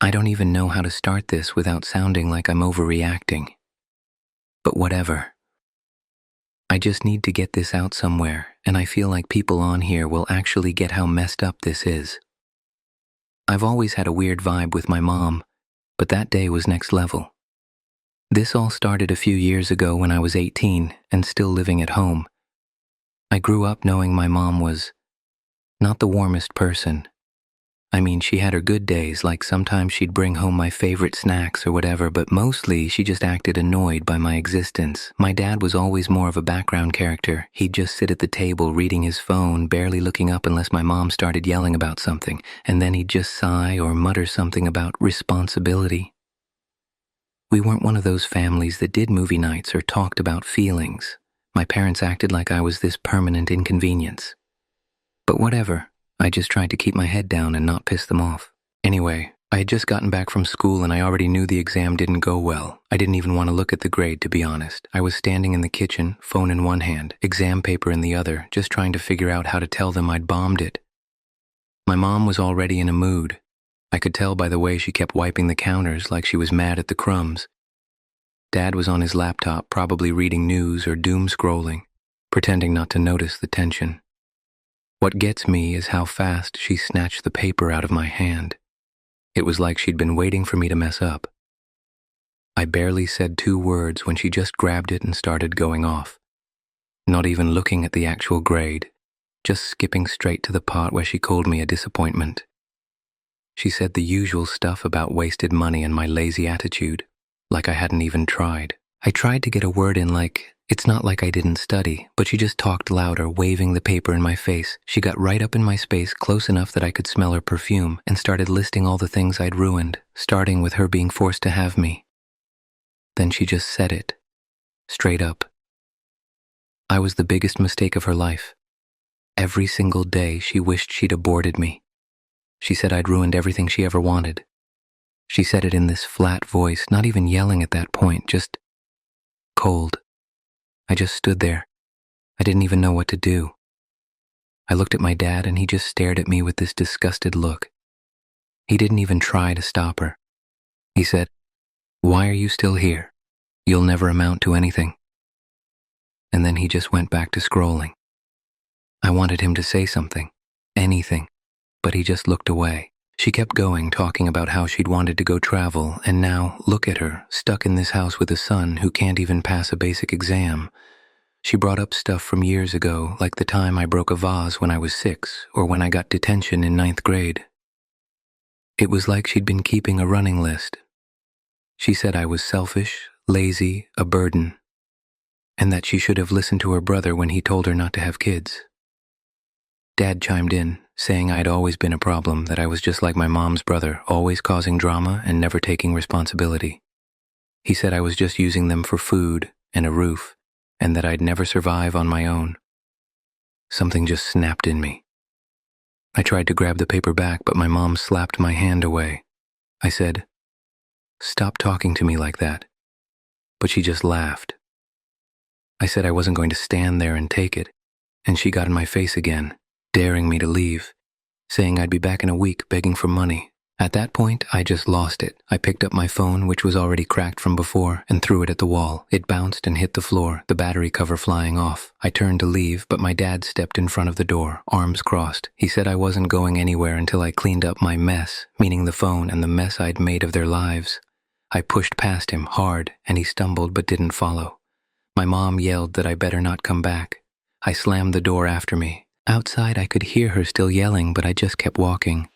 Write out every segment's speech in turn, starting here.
I don't even know how to start this without sounding like I'm overreacting. But whatever. I just need to get this out somewhere, and I feel like people on here will actually get how messed up this is. I've always had a weird vibe with my mom, but that day was next level. This all started a few years ago when I was 18 and still living at home. I grew up knowing my mom was not the warmest person. I mean, she had her good days, like sometimes she'd bring home my favorite snacks or whatever, but mostly she just acted annoyed by my existence. My dad was always more of a background character. He'd just sit at the table reading his phone, barely looking up unless my mom started yelling about something, and then he'd just sigh or mutter something about responsibility. We weren't one of those families that did movie nights or talked about feelings. My parents acted like I was this permanent inconvenience. But whatever. I just tried to keep my head down and not piss them off. Anyway, I had just gotten back from school and I already knew the exam didn't go well. I didn't even want to look at the grade, to be honest. I was standing in the kitchen, phone in one hand, exam paper in the other, just trying to figure out how to tell them I'd bombed it. My mom was already in a mood. I could tell by the way she kept wiping the counters like she was mad at the crumbs. Dad was on his laptop, probably reading news or doom scrolling, pretending not to notice the tension. What gets me is how fast she snatched the paper out of my hand. It was like she'd been waiting for me to mess up. I barely said 2 words when she just grabbed it and started going off. Not even looking at the actual grade, just skipping straight to the part where she called me a disappointment. She said the usual stuff about wasted money and my lazy attitude, like I hadn't even tried. I tried to get a word in like, it's not like I didn't study, but she just talked louder, waving the paper in my face. She got right up in my space, close enough that I could smell her perfume, and started listing all the things I'd ruined, starting with her being forced to have me. Then she just said it, straight up. I was the biggest mistake of her life. Every single day she wished she'd aborted me. She said I'd ruined everything she ever wanted. She said it in this flat voice, not even yelling at that point, just cold. I just stood there. I didn't even know what to do. I looked at my dad and he just stared at me with this disgusted look. He didn't even try to stop her. He said, "Why are you still here? You'll never amount to anything." And then he just went back to scrolling. I wanted him to say something, anything, but he just looked away. She kept going, talking about how she'd wanted to go travel, and now, look at her, stuck in this house with a son who can't even pass a basic exam. She brought up stuff from years ago, like the time I broke a vase when I was 6, or when I got detention in 9th grade. It was like she'd been keeping a running list. She said I was selfish, lazy, a burden, and that she should have listened to her brother when he told her not to have kids. Dad chimed in, saying I'd always been a problem, that I was just like my mom's brother, always causing drama and never taking responsibility. He said I was just using them for food and a roof, and that I'd never survive on my own. Something just snapped in me. I tried to grab the paper back, but my mom slapped my hand away. I said, "Stop talking to me like that." But she just laughed. I said I wasn't going to stand there and take it, and she got in my face again, daring me to leave, saying I'd be back in a week begging for money. At that point, I just lost it. I picked up my phone, which was already cracked from before, and threw it at the wall. It bounced and hit the floor, the battery cover flying off. I turned to leave, but my dad stepped in front of the door, arms crossed. He said I wasn't going anywhere until I cleaned up my mess, meaning the phone and the mess I'd made of their lives. I pushed past him hard, and he stumbled but didn't follow. My mom yelled that I better not come back. I slammed the door after me. Outside, I could hear her still yelling, but I just kept walking.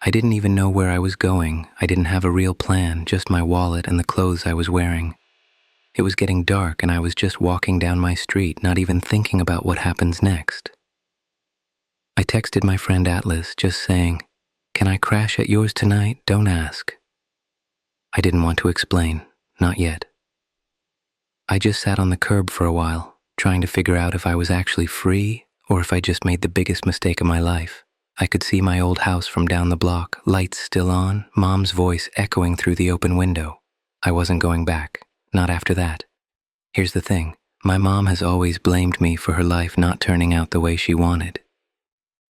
I didn't even know where I was going. I didn't have a real plan, just my wallet and the clothes I was wearing. It was getting dark, and I was just walking down my street, not even thinking about what happens next. I texted my friend Atlas, just saying, "Can I crash at yours tonight? Don't ask." I didn't want to explain, not yet. I just sat on the curb for a while, trying to figure out if I was actually free or if I just made the biggest mistake of my life. I could see my old house from down the block, lights still on, Mom's voice echoing through the open window. I wasn't going back, not after that. Here's the thing, my mom has always blamed me for her life not turning out the way she wanted.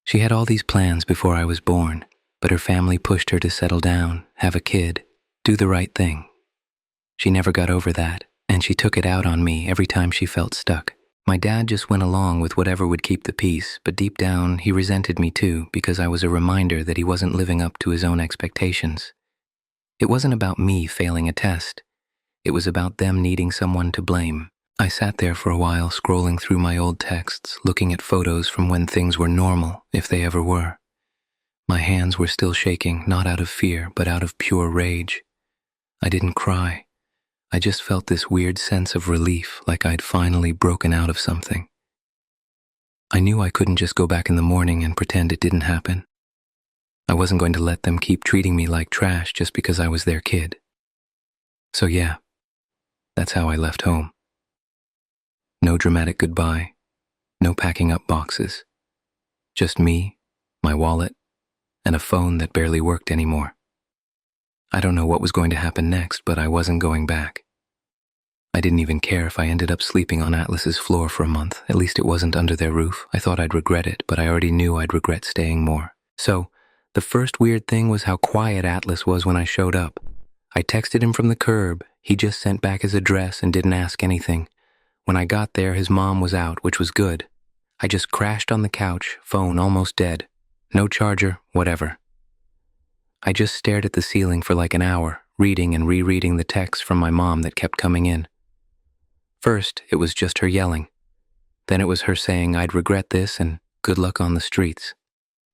She had all these plans before I was born. but her family pushed her to settle down, have a kid, do the right thing. She never got over that, and she took it out on me every time she felt stuck. My dad just went along with whatever would keep the peace, but deep down he resented me too because I was a reminder that he wasn't living up to his own expectations. It wasn't about me failing a test. It was about them needing someone to blame. I sat there for a while scrolling through my old texts, looking at photos from when things were normal, if they ever were. My hands were still shaking, not out of fear, but out of pure rage. I didn't cry. I just felt this weird sense of relief, like I'd finally broken out of something. I knew I couldn't just go back in the morning and pretend it didn't happen. I wasn't going to let them keep treating me like trash just because I was their kid. So yeah, that's how I left home. No dramatic goodbye, no packing up boxes. Just me, my wallet, and a phone that barely worked anymore. I don't know what was going to happen next, but I wasn't going back. I didn't even care if I ended up sleeping on Atlas's floor for a month. At least it wasn't under their roof. I thought I'd regret it, but I already knew I'd regret staying more. So, the first weird thing was how quiet Atlas was when I showed up. I texted him from the curb. He just sent back his address and didn't ask anything. When I got there, his mom was out, which was good. I just crashed on the couch, phone almost dead. No charger, whatever. I just stared at the ceiling for like an hour, reading and rereading the texts from my mom that kept coming in. First, it was just her yelling. Then it was her saying I'd regret this and good luck on the streets.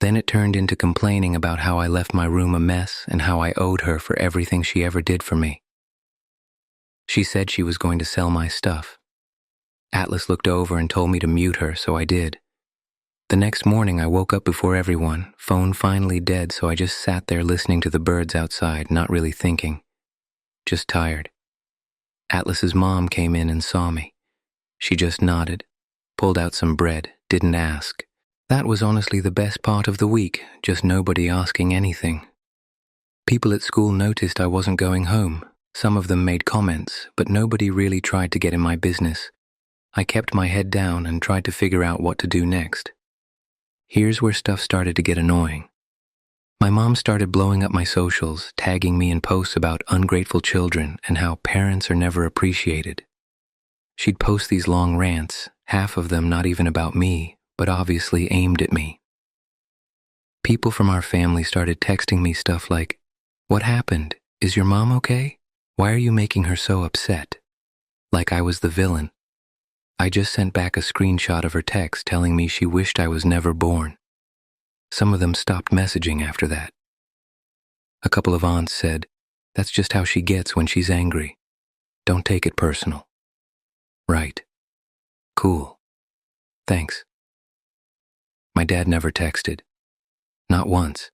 Then it turned into complaining about how I left my room a mess and how I owed her for everything she ever did for me. She said she was going to sell my stuff. Atlas looked over and told me to mute her, so I did. The next morning I woke up before everyone, phone finally dead, so I just sat there listening to the birds outside, not really thinking. Just tired. Atlas's mom came in and saw me. She just nodded, pulled out some bread, didn't ask. That was honestly the best part of the week, just nobody asking anything. People at school noticed I wasn't going home. Some of them made comments, but nobody really tried to get in my business. I kept my head down and tried to figure out what to do next. Here's where stuff started to get annoying. My mom started blowing up my socials, tagging me in posts about ungrateful children and how parents are never appreciated. She'd post these long rants, half of them not even about me, but obviously aimed at me. People from our family started texting me stuff like, "What happened? Is your mom okay? Why are you making her so upset?" Like I was the villain. I just sent back a screenshot of her text telling me she wished I was never born. Some of them stopped messaging after that. A couple of aunts said, "That's just how she gets when she's angry. Don't take it personal." Right. Cool. Thanks. My dad never texted. Not once.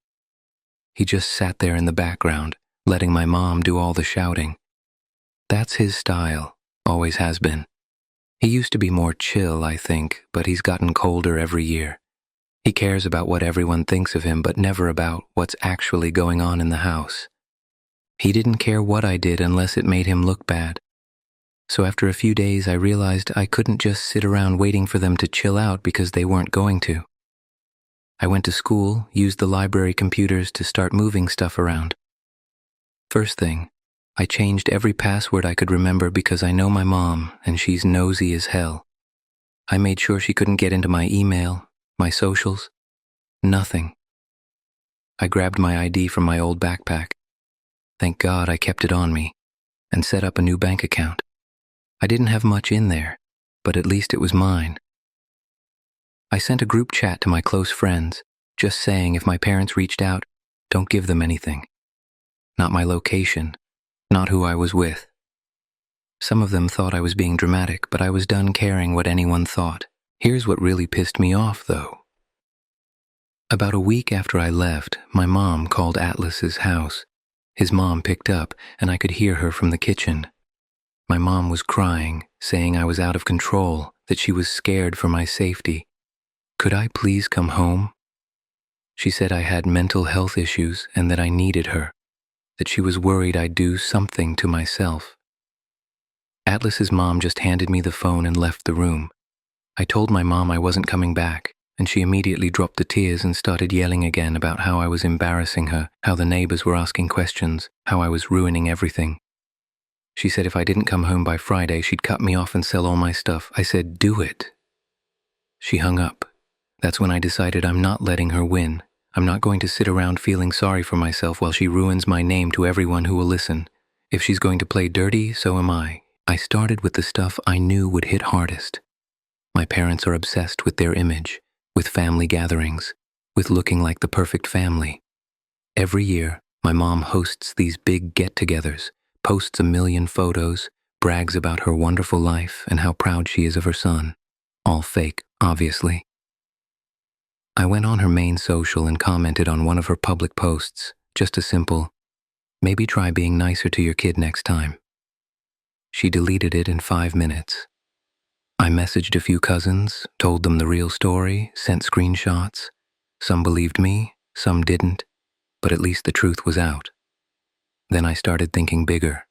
He just sat there in the background, letting my mom do all the shouting. That's his style, always has been. He used to be more chill, I think, but he's gotten colder every year. He cares about what everyone thinks of him, but never about what's actually going on in the house. He didn't care what I did unless it made him look bad. So after a few days, I realized I couldn't just sit around waiting for them to chill out because they weren't going to. I went to school, used the library computers to start moving stuff around. First thing, I changed every password I could remember because I know my mom and she's nosy as hell. I made sure she couldn't get into my email, my socials, nothing. I grabbed my ID from my old backpack. Thank God I kept it on me and set up a new bank account. I didn't have much in there, but at least it was mine. I sent a group chat to my close friends, just saying if my parents reached out, don't give them anything. Not my location, not who I was with. Some of them thought I was being dramatic, but I was done caring what anyone thought. Here's what really pissed me off, though. About a week after I left, my mom called Atlas's house. His mom picked up, and I could hear her from the kitchen. My mom was crying, saying I was out of control, that she was scared for my safety. Could I please come home? She said I had mental health issues and that I needed her, that she was worried I'd do something to myself. Atlas's mom just handed me the phone and left the room. I told my mom I wasn't coming back. and she immediately dropped the tears and started yelling again about how I was embarrassing her, how the neighbors were asking questions, how I was ruining everything. She said if I didn't come home by Friday, she'd cut me off and sell all my stuff. I said, do it. She hung up. That's when I decided I'm not letting her win. I'm not going to sit around feeling sorry for myself while she ruins my name to everyone who will listen. If she's going to play dirty, so am I. I started with the stuff I knew would hit hardest. My parents are obsessed with their image, with family gatherings, with looking like the perfect family. Every year, my mom hosts these big get-togethers, posts a million photos, brags about her wonderful life and how proud she is of her son. All fake, obviously. I went on her main social and commented on one of her public posts, just a simple, maybe try being nicer to your kid next time. She deleted it in 5 minutes. I messaged a few cousins, told them the real story, sent screenshots. Some believed me, some didn't, but at least the truth was out. Then I started thinking bigger.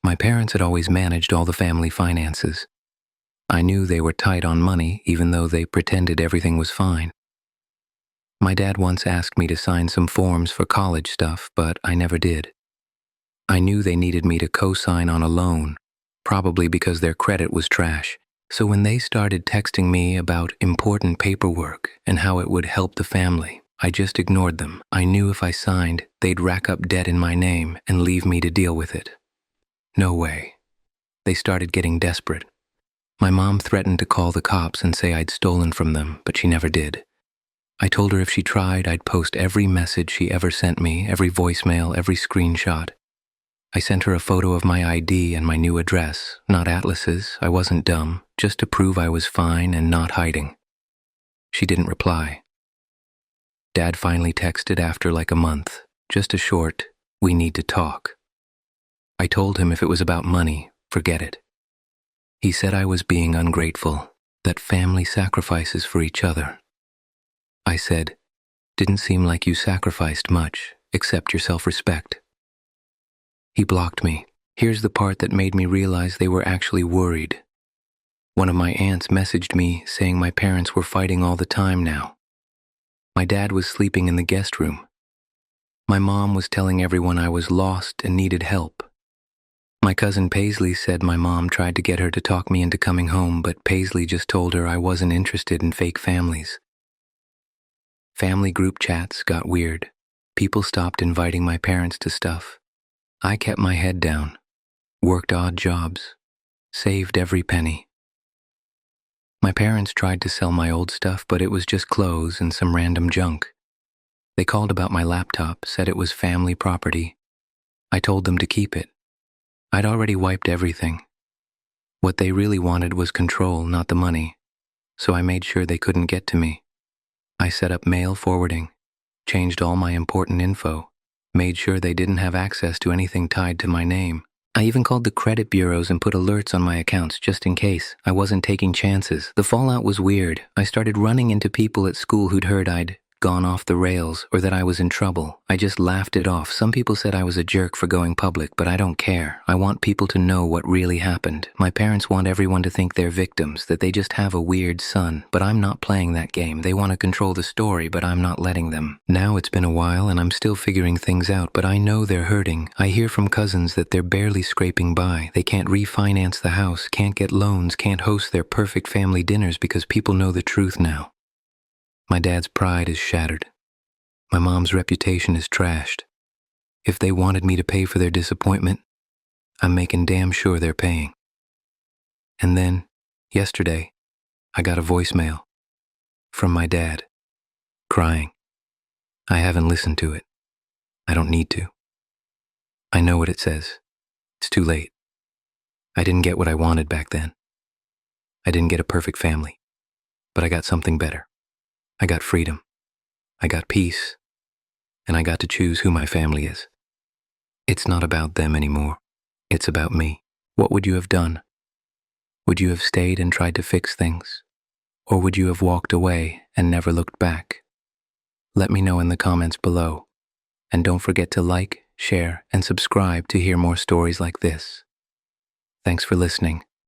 My parents had always managed all the family finances. I knew they were tight on money, even though they pretended everything was fine. My dad once asked me to sign some forms for college stuff, but I never did. I knew they needed me to co-sign on a loan, probably because their credit was trash. So when they started texting me about important paperwork and how it would help the family, I just ignored them. I knew if I signed, they'd rack up debt in my name and leave me to deal with it. No way. They started getting desperate. My mom threatened to call the cops and say I'd stolen from them, but she never did. I told her if she tried, I'd post every message she ever sent me, every voicemail, every screenshot. I sent her a photo of my ID and my new address, not Atlas's. I wasn't dumb, just to prove I was fine and not hiding. She didn't reply. Dad finally texted after like a month, just a short, "We need to talk." I told him if it was about money, forget it. He said I was being ungrateful, that family sacrifices for each other. I said, "Didn't seem like you sacrificed much, except your self-respect." He blocked me. Here's the part that made me realize they were actually worried. One of my aunts messaged me saying my parents were fighting all the time now. My dad was sleeping in the guest room. My mom was telling everyone I was lost and needed help. My cousin Paisley said my mom tried to get her to talk me into coming home, but Paisley just told her I wasn't interested in fake families. Family group chats got weird. People stopped inviting my parents to stuff. I kept my head down, worked odd jobs, saved every penny. My parents tried to sell my old stuff, but it was just clothes and some random junk. They called about my laptop, said it was family property. I told them to keep it. I'd already wiped everything. What they really wanted was control, not the money, so I made sure they couldn't get to me. I set up mail forwarding, changed all my important info, made sure they didn't have access to anything tied to my name. I even called the credit bureaus and put alerts on my accounts just in case. I wasn't taking chances. The fallout was weird. I started running into people at school who'd heard I'd gone off the rails or that I was in trouble. I just laughed it off. Some people said I was a jerk for going public, but I don't care. I want people to know what really happened. My parents want everyone to think they're victims, that they just have a weird son, but I'm not playing that game. They want to control the story, but I'm not letting them. Now it's been a while and I'm still figuring things out, but I know they're hurting. I hear from cousins that they're barely scraping by. They can't refinance the house, can't get loans, can't host their perfect family dinners because people know the truth now. My dad's pride is shattered. My mom's reputation is trashed. If they wanted me to pay for their disappointment, I'm making damn sure they're paying. And then, yesterday, I got a voicemail from my dad, crying. I haven't listened to it. I don't need to. I know what it says. It's too late. I didn't get what I wanted back then. I didn't get a perfect family, but I got something better. I got freedom, I got peace, and I got to choose who my family is. It's not about them anymore. It's about me. What would you have done? Would you have stayed and tried to fix things? Or would you have walked away and never looked back? Let me know in the comments below. And don't forget to like, share, and subscribe to hear more stories like this. Thanks for listening.